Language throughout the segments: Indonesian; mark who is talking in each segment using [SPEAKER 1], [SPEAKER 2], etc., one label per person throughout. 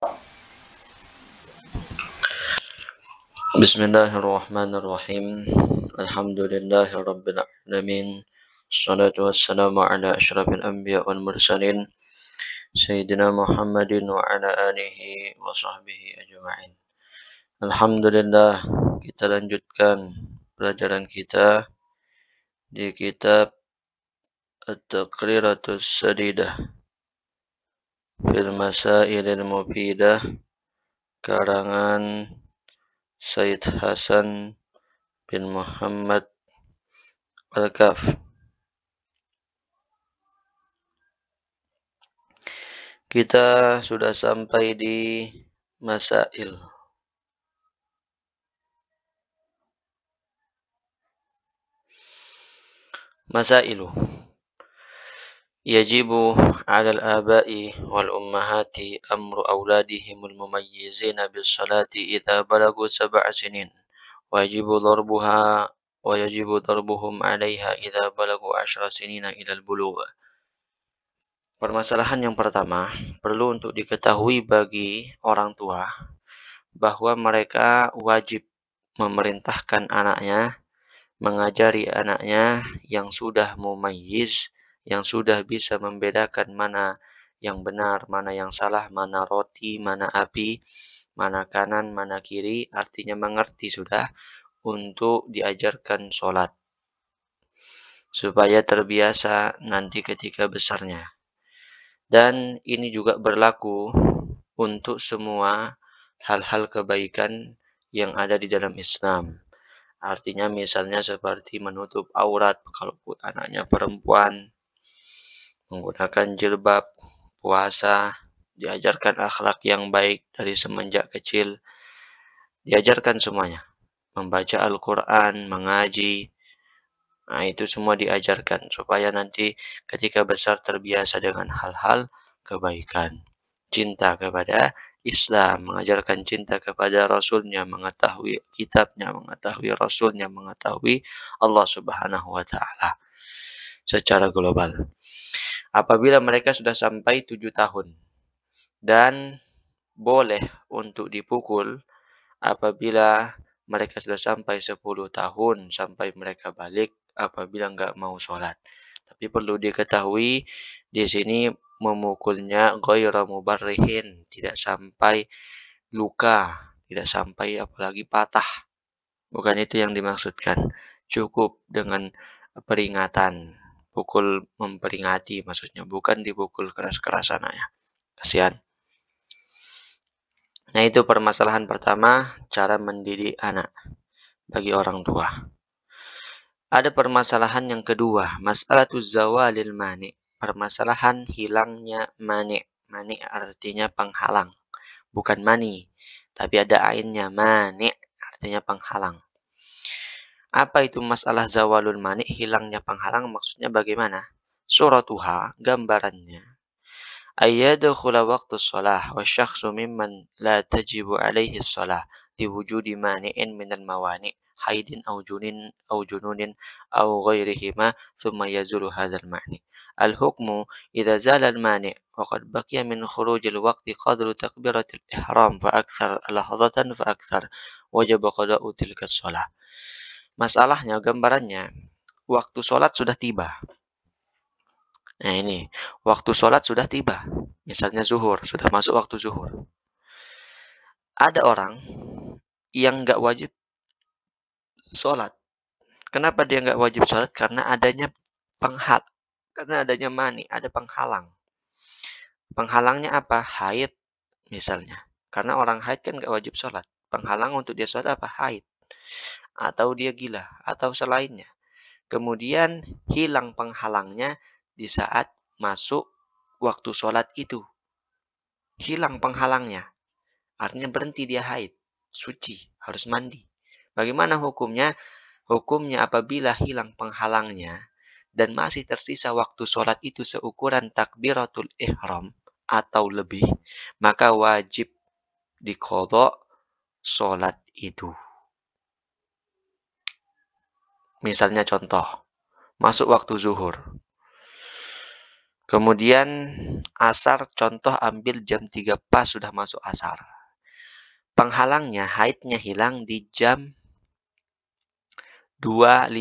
[SPEAKER 1] Bismillahirrahmanirrahim. Alhamdulillahirabbil alamin. Wassalatu wassalamu ala asyrafil anbiya wal mursalin sayyidina Muhammadin wa ala alihi wa sahbihi ajma'in. Alhamdulillah, kita lanjutkan pelajaran kita di kitab At-Taqriratus Sadidah fil Masailil Mufidah karangan Said Hasan bin Muhammad Al-Kaf. Kita sudah sampai di masail. Masailu. Yajibu 'alal aba'i wal ummahati amru auladihimul mumayyizina bis salati idza balagu 7 sinin. Wajibu darbuha wa yajibu darbuhum 'alaiha idza balagu 10 sinina ilal bulugh. Permasalahan yang pertama, perlu untuk diketahui bagi orang tua bahwa mereka wajib memerintahkan anaknya, mengajari anaknya yang sudah mumayyiz, yang sudah bisa membedakan mana yang benar, mana yang salah, mana roti, mana api, mana kanan, mana kiri, artinya mengerti sudah, untuk diajarkan sholat. Supaya terbiasa nanti ketika besarnya. Dan ini juga berlaku untuk semua hal-hal kebaikan yang ada di dalam Islam. Artinya misalnya seperti menutup aurat kalau anaknya perempuan, menggunakan jilbab, puasa, diajarkan akhlak yang baik dari semenjak kecil, diajarkan semuanya. Membaca Al-Quran, mengaji, nah itu semua diajarkan supaya nanti ketika besar terbiasa dengan hal-hal kebaikan. Cinta kepada Islam, mengajarkan cinta kepada Rasulnya, mengetahui kitabnya, mengetahui Rasulnya, mengetahui Allah Subhanahu wa Ta'ala secara global. Apabila mereka sudah sampai 7 tahun dan boleh untuk dipukul apabila mereka sudah sampai 10 tahun sampai mereka balik apabila enggak mau sholat. Tapi perlu diketahui di sini memukulnya ghairu mubarrihin, tidak sampai luka, tidak sampai apalagi patah. Bukan itu yang dimaksudkan. Cukup dengan peringatan. Pukul memperingati maksudnya, bukan dipukul keras-kerasan ya. Kasihan. Nah, itu permasalahan pertama, cara mendidik anak bagi orang tua. Ada permasalahan yang kedua, mas'alatuz zawalil mani. Permasalahan hilangnya mani. Mani artinya penghalang, bukan mani, tapi ada ainnya, mani artinya penghalang. Apa itu masalah zawalul mani, hilangnya penghalang, maksudnya bagaimana? Suratuha, gambarannya. Ayyadkhula waqtu shalah wa syakhsu mimman la tajibu alaihi shalah liwujudi mani'in minal mawani' haidin aw jununin aw ghairihima thumma yazulu hadzal mani'. Al-hukmu idza zala al-mani' wa qad baqiya min khurujil waqti qadru takbiratil ihram fa akthar lahadatan fa akthar wajaba qada'u tilka shalah. Masalahnya, gambarannya, waktu sholat sudah tiba. Nah ini, waktu sholat sudah tiba. Misalnya zuhur, sudah masuk waktu zuhur. Ada orang yang nggak wajib sholat. Kenapa dia nggak wajib sholat? Karena adanya mani, ada penghalang. Penghalangnya apa? Haid misalnya. Karena orang haid kan nggak wajib sholat. Penghalang untuk dia sholat apa? Haid. Atau dia gila, atau selainnya. Kemudian hilang penghalangnya di saat masuk waktu sholat itu. Hilang penghalangnya. Artinya berhenti dia haid. Suci. Harus mandi. Bagaimana hukumnya? Hukumnya apabila hilang penghalangnya dan masih tersisa waktu sholat itu seukuran takbiratul ihram atau lebih, maka wajib diqadha sholat itu. Misalnya contoh, masuk waktu zuhur. Kemudian asar, contoh ambil jam 3 pas sudah masuk asar. Penghalangnya, haidnya hilang di jam 2.50.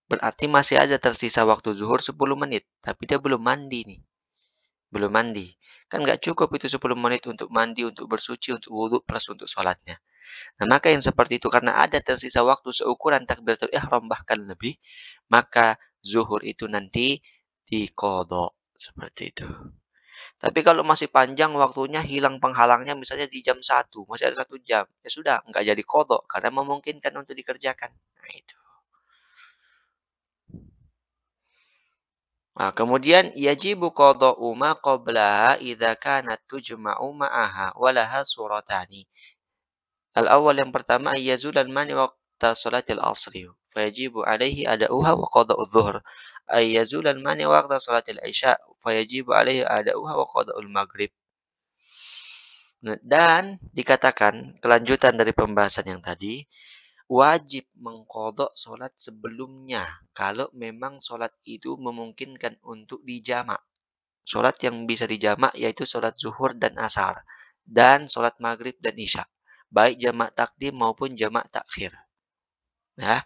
[SPEAKER 1] Berarti masih ada tersisa waktu zuhur 10 menit. Tapi dia belum mandi nih. Belum mandi. Kan nggak cukup itu 10 menit untuk mandi, untuk bersuci, untuk wudhu, plus untuk sholatnya. Nah, maka yang seperti itu, karena ada tersisa waktu seukuran takbiratul ihram bahkan lebih, maka zuhur itu nanti diqadha. Seperti itu. Tapi kalau masih panjang waktunya, hilang penghalangnya misalnya di jam 1, masih ada 1 jam, ya sudah, nggak jadi qadha, karena memungkinkan untuk dikerjakan. Nah, itu. Nah, kemudian yajibu qada'u ma qablaha idza kanat tujma'u ma'aha wa laha suratani. Al-awwal, yang pertama, yazulal mani waqta salatil asri fayajibu alaihi ada'uha wa qada'udz zuhr. Yazulal mani waqta salatil isya fayajibu alaihi ada'uha wa qada'ul maghrib. Nah, dan dikatakan kelanjutan dari pembahasan yang tadi, wajib mengqadha salat sebelumnya kalau memang salat itu memungkinkan untuk dijamak. Salat yang bisa dijamak yaitu salat zuhur dan asar, dan salat maghrib dan isya, baik jamak takdim maupun jamak takhir. Ya.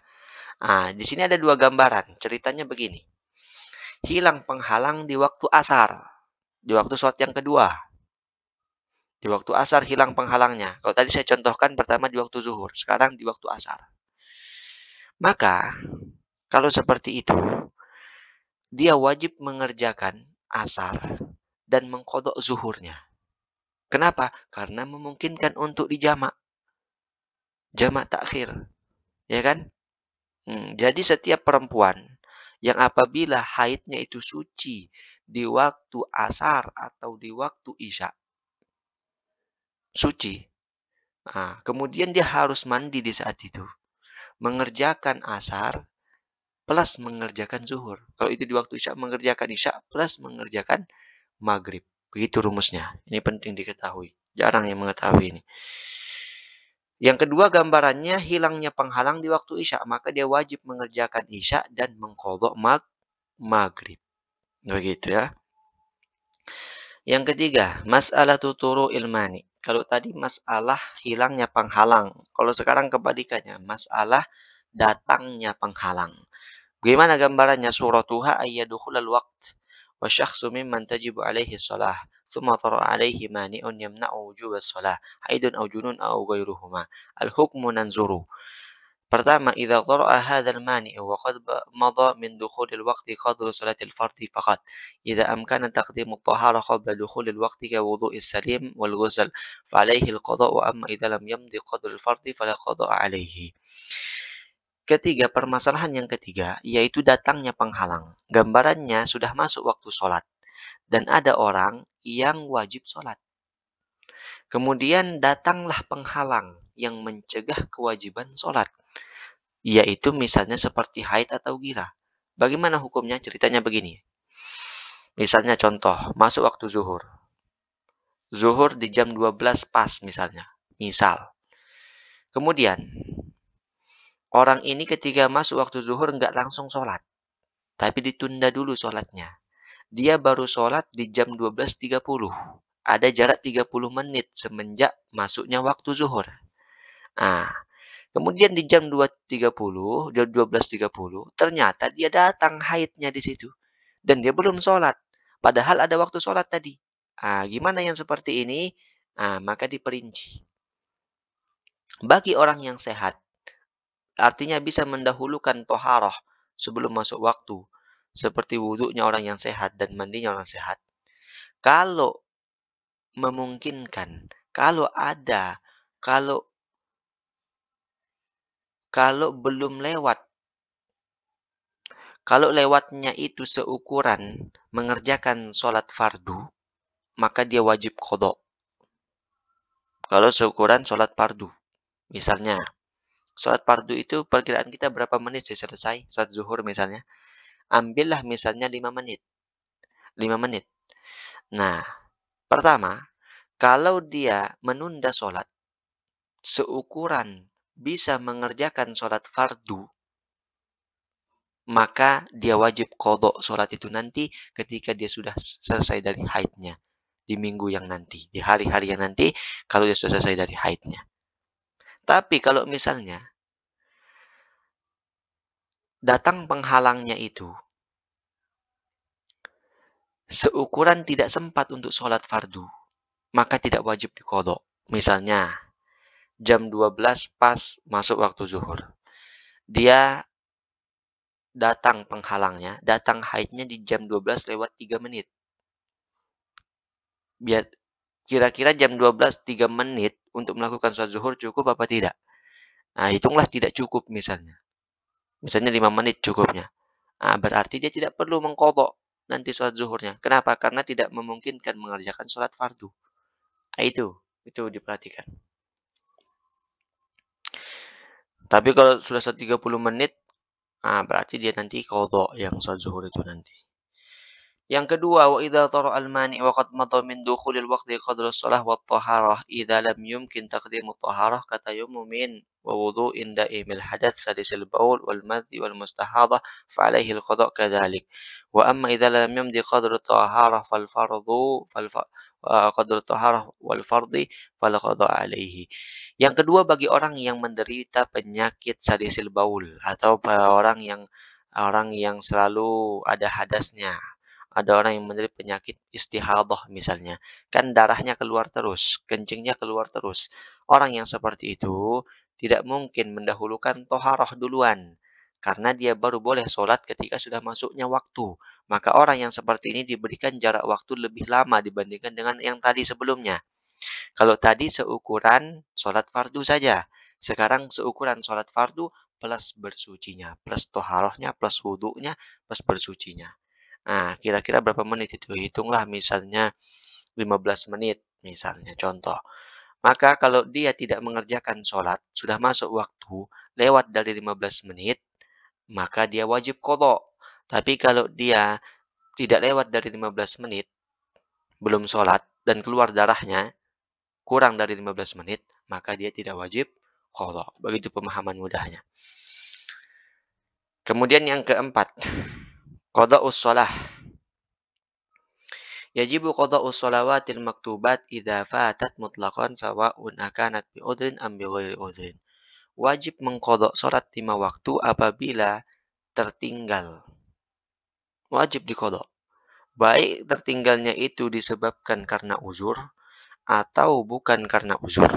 [SPEAKER 1] Di sini ada dua gambaran. Ceritanya begini. Hilang penghalang di waktu asar, di waktu salat yang kedua. Di waktu asar hilang penghalangnya. Kalau tadi saya contohkan pertama di waktu zuhur, sekarang di waktu asar. Maka, kalau seperti itu, dia wajib mengerjakan asar dan mengqadha zuhurnya. Kenapa? Karena memungkinkan untuk dijamak. Jamak takhir. Ya kan? Jadi setiap perempuan yang apabila haidnya itu suci di waktu asar atau di waktu isya, suci. Kemudian dia harus mandi di saat itu. Mengerjakan asar plus mengerjakan zuhur. Kalau itu di waktu isya, mengerjakan isya plus mengerjakan maghrib. Begitu rumusnya. Ini penting diketahui. Jarang yang mengetahui ini. Yang kedua gambarannya, hilangnya penghalang di waktu isya. Maka dia wajib mengerjakan isya dan mengqadha maghrib. Begitu ya. Yang ketiga, masalah tuturu ilmani. Kalau tadi masalah hilangnya penghalang. Kalau sekarang kebalikannya, masalah datangnya penghalang. Bagaimana gambarannya? Suratuha ayyadukhulal waqt wa syakhsu mimman tajibu alaihi shalah thumma tara alaihi mani'un yamna'u wujubas shalah haidun aw junun aw ghairuhuma. Al-hukmu nanzuru. Pertama, idza tara'a hadzal mani'u wa qad madha min dukhulil waqti qadru salatil fardhi faqat. Idza amkana taqdimu at-tahara qabla dukhulil waqti ka wudu'is salim wal ghusl fa alaihi al-qada'u, amma idza lam yamdi qadrul fardhi fala qada'a alaihi. Ketiga, permasalahan yang ketiga, yaitu datangnya penghalang. Gambarannya sudah masuk waktu sholat. Dan ada orang yang wajib sholat. Kemudian datanglah penghalang yang mencegah kewajiban sholat. Yaitu misalnya seperti haid atau gira. Bagaimana hukumnya? Ceritanya begini. Misalnya contoh, masuk waktu zuhur. Zuhur di jam 12 pas misalnya. Misal. Kemudian, orang ini ketika masuk waktu zuhur nggak langsung sholat. Tapi ditunda dulu sholatnya. Dia baru sholat di jam 12.30. Ada jarak 30 menit semenjak masuknya waktu zuhur. Kemudian di jam 2.30, jam 12.30, ternyata dia datang haidnya di situ. Dan dia belum sholat. Padahal ada waktu sholat tadi. Gimana yang seperti ini? Maka diperinci. Bagi orang yang sehat, artinya bisa mendahulukan toharoh sebelum masuk waktu. Seperti wudhunya orang yang sehat dan mandinya orang sehat. Kalau memungkinkan, kalau belum lewat, kalau lewatnya itu seukuran mengerjakan sholat fardu, maka dia wajib qadha. Kalau seukuran sholat fardu, misalnya, sholat fardu itu perkiraan kita berapa menit sih selesai? Sholat zuhur misalnya, ambillah misalnya 5 menit. 5 menit. Nah, pertama, kalau dia menunda sholat seukuran bisa mengerjakan sholat fardu, maka dia wajib qadha sholat itu nanti ketika dia sudah selesai dari haidnya. Di minggu yang nanti, di hari-hari yang nanti, kalau dia sudah selesai dari haidnya. Tapi kalau misalnya datang penghalangnya itu seukuran tidak sempat untuk sholat fardu, maka tidak wajib diqadha. Misalnya, jam 12 pas masuk waktu zuhur. Dia datang penghalangnya, datang haidnya di jam 12 lewat 3 menit. Biar kira-kira jam 12 3 menit untuk melakukan sholat zuhur cukup apa tidak? Nah, hitunglah tidak cukup misalnya. Misalnya 5 menit cukupnya. Nah, berarti dia tidak perlu mengqadha nanti sholat zuhurnya. Kenapa? Karena tidak memungkinkan mengerjakan sholat fardu. Nah, itu diperhatikan. Tapi kalau sudah 30 menit, berarti dia nanti qadha yang sholat zuhur itu nanti. Yang kedua, wa idza tara al-mani' wa qad madha min dukhulil waqti qadra shalah wa taharah idza lam yumkin taqdimu taharah katayammumin wa wudhu'in da'imil hadath sadisil baul wal madhi wal mustahadah fa alaihi al-qada' kadzalik. Wa amma idza lam yumdi qadru taharah fal fardu qadru taharah wal fardhi fal qada' alaihi. Yang kedua, bagi orang yang menderita penyakit sadisil baul atau orang yang selalu ada hadasnya. Ada orang yang menderita penyakit istihadah misalnya. Kan darahnya keluar terus, kencingnya keluar terus. Orang yang seperti itu tidak mungkin mendahulukan toharoh duluan. Karena dia baru boleh sholat ketika sudah masuknya waktu. Maka orang yang seperti ini diberikan jarak waktu lebih lama dibandingkan dengan yang tadi sebelumnya. Kalau tadi seukuran sholat fardu saja. Sekarang seukuran sholat fardu plus bersucinya. Plus toharohnya, plus wudhunya, plus bersucinya. Nah, kira-kira berapa menit itu? Hitunglah misalnya 15 menit, misalnya contoh. Maka kalau dia tidak mengerjakan sholat, sudah masuk waktu, lewat dari 15 menit, maka dia wajib qadha. Tapi kalau dia tidak lewat dari 15 menit, belum sholat, dan keluar darahnya, kurang dari 15 menit, maka dia tidak wajib qadha. Begitu pemahaman mudahnya. Kemudian yang keempat, qadha'us shalah. Yajibu qada'us shalawatil maktubat idza fatat mutlaqan sawa'un akanat bi udhrin am bi ghairi udhrin. Wajib mengqadha salat 5 waktu apabila tertinggal. Wajib diqadha. Baik tertinggalnya itu disebabkan karena uzur atau bukan karena uzur.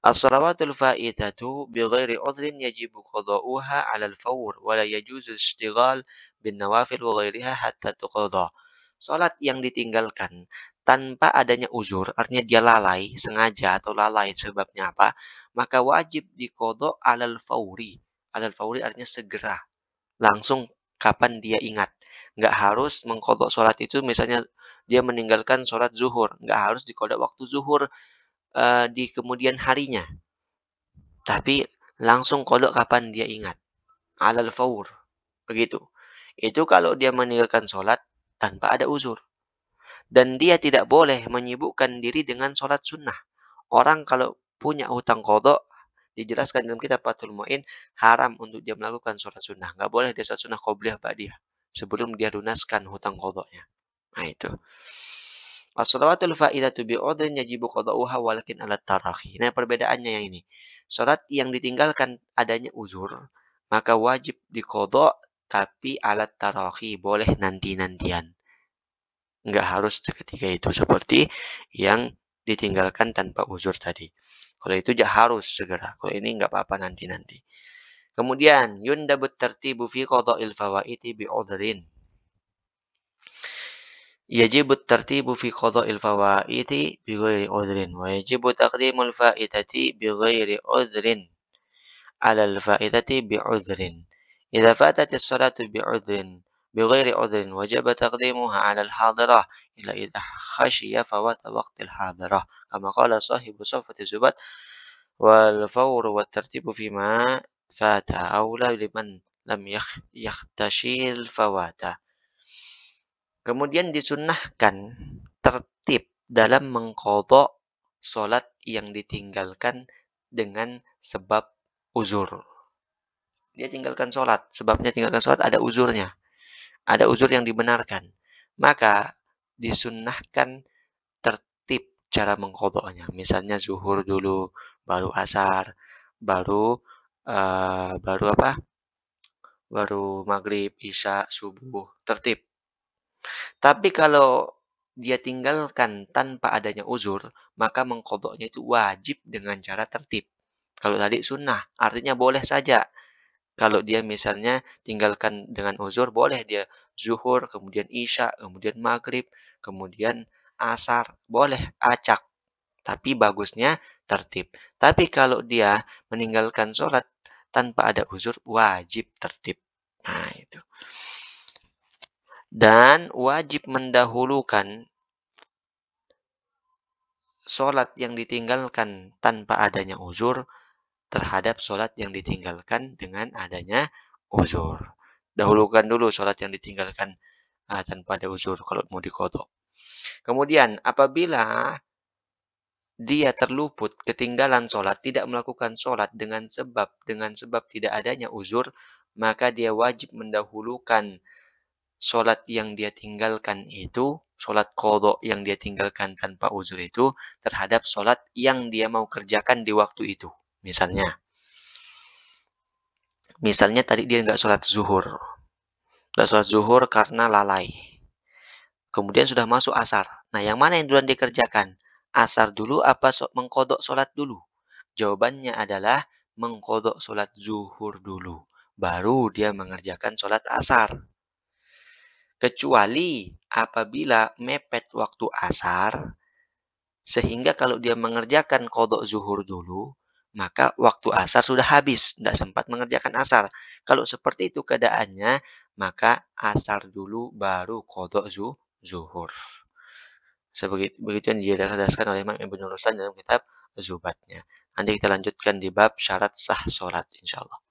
[SPEAKER 1] As-shalawatul fa'itatu bi ghairi udhrin yajibu qada'uha 'ala al-fawr wa la yajuzu ishtighal bin nawafil wa ghairiha hatta tuqadha. Salat yang ditinggalkan tanpa adanya uzur, artinya dia lalai, sengaja atau lalai sebabnya apa, maka wajib diqadha 'alal fauri. 'Alal fauri artinya segera, langsung kapan dia ingat. Nggak harus mengqadha salat itu misalnya dia meninggalkan salat zuhur, nggak harus diqadha waktu zuhur di kemudian harinya. Tapi langsung qadha kapan dia ingat. 'Alal faur. Begitu. Itu kalau dia meninggalkan salat tanpa ada uzur. Dan dia tidak boleh menyibukkan diri dengan sholat sunnah. Orang kalau punya hutang qadha, dijelaskan dalam kitab Fathul Mu'in, haram untuk dia melakukan sholat sunnah. Nggak boleh dia sholat sunnah qobliyah ba'diyah. Sebelum dia lunaskan hutang qadhanya. Nah itu. As-shalawatul fa'idatu bi'udhrin yajibu qadha'uha walakin ala tarakhi. Nah perbedaannya yang ini. Sholat yang ditinggalkan adanya uzur, maka wajib diqadha tapi alat tarakhi, boleh nanti-nantian. Nggak harus seketika itu, seperti yang ditinggalkan tanpa uzur tadi. Kalau itu harus segera. Kalau ini nggak apa-apa nanti-nanti. Kemudian, yundabut tertibu fi qada'il fawaiti bi'udhrin. Yajibut tertibu fi qada'il fawaiti bighairi udhrin. Wa yajibu taqdimul faitati bighairi udhrin. Alal faitati bi'udhrin. Idza fatatis salatu bi'udhrin بغير عذر وجب تقديمها على الحاضرة إلا إذا خشي فوات وقت الحاضرة كما قال صاحب صفة الزبد والفور والترتيب فيما فات أولى لمن لم يختشي الفوات. Kemudian disunnahkan tertib dalam mengqadha salat yang ditinggalkan dengan sebab uzur. dia tinggalkan sholat, sebabnya tinggalkan sholat ada uzurnya, ada uzur yang dibenarkan. Maka disunnahkan tertib cara mengqadha'nya. Misalnya zuhur dulu, baru asar, baru baru apa? Baru maghrib, isya, subuh, tertib. Tapi kalau dia tinggalkan tanpa adanya uzur, maka mengqadha'nya itu wajib dengan cara tertib. Kalau tadi sunnah, artinya boleh saja. Kalau dia misalnya tinggalkan dengan uzur, boleh dia zuhur, kemudian isya, kemudian maghrib, kemudian asar, boleh acak. Tapi bagusnya tertib. Tapi kalau dia meninggalkan sholat tanpa ada uzur, wajib tertib. Nah, itu. Dan wajib mendahulukan sholat yang ditinggalkan tanpa adanya uzur terhadap sholat yang ditinggalkan dengan adanya uzur. Dahulukan dulu sholat yang ditinggalkan tanpa ada uzur kalau mau diqadha. Kemudian apabila dia terluput ketinggalan sholat, tidak melakukan sholat dengan sebab tidak adanya uzur, maka dia wajib mendahulukan sholat yang dia tinggalkan itu, sholat qadha yang dia tinggalkan tanpa uzur itu, terhadap sholat yang dia mau kerjakan di waktu itu. Misalnya tadi dia nggak sholat zuhur. Nggak sholat zuhur karena lalai. Kemudian sudah masuk asar. Nah, yang mana yang duluan dikerjakan? Asar dulu apa mengkodok sholat dulu? Jawabannya adalah mengkodok sholat zuhur dulu. Baru dia mengerjakan sholat asar. Kecuali apabila mepet waktu asar, sehingga kalau dia mengerjakan kodok zuhur dulu, maka waktu asar sudah habis, tidak sempat mengerjakan asar. Kalau seperti itu keadaannya, maka asar dulu baru kodok zuhur. Begitu yang dijelaskan oleh Imam Ibnu Ruslan dalam kitab Zubatnya. Nanti kita lanjutkan di bab syarat sah sholat, insya Allah.